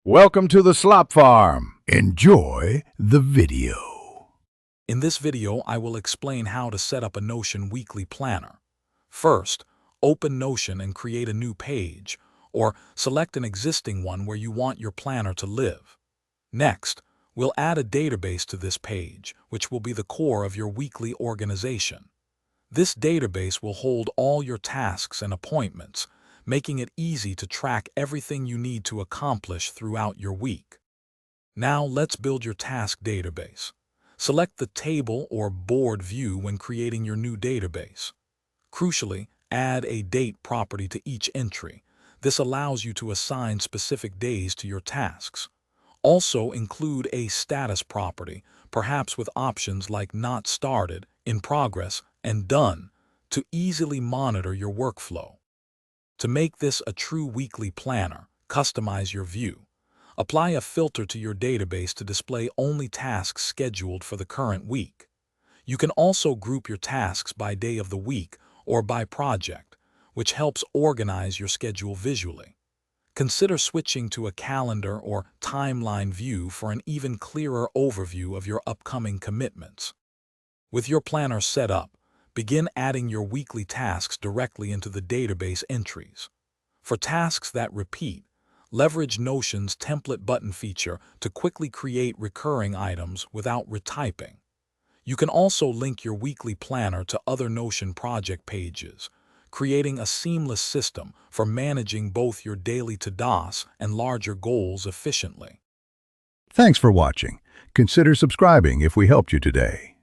Welcome to the Slop Farm. Enjoy the video. In this video, I will explain how to set up a Notion weekly planner. First, open Notion and create a new page, or select an existing one where you want your planner to live. Next, we'll add a database to this page, which will be the core of your weekly organization. This database will hold all your tasks and appointments, making it easy to track everything you need to accomplish throughout your week. Now let's build your task database. Select the table or board view when creating your new database. Crucially, add a date property to each entry. This allows you to assign specific days to your tasks. Also include a status property, perhaps with options like Not Started, In Progress, and Done, to easily monitor your workflow. To make this a true weekly planner, customize your view. Apply a filter to your database to display only tasks scheduled for the current week. You can also group your tasks by day of the week or by project, which helps organize your schedule visually. Consider switching to a calendar or timeline view for an even clearer overview of your upcoming commitments. With your planner set up, begin adding your weekly tasks directly into the database entries. For tasks that repeat, leverage Notion's template button feature to quickly create recurring items without retyping. You can also link your weekly planner to other Notion project pages, creating a seamless system for managing both your daily to-dos and larger goals efficiently. Thanks for watching. Consider subscribing if we helped you today.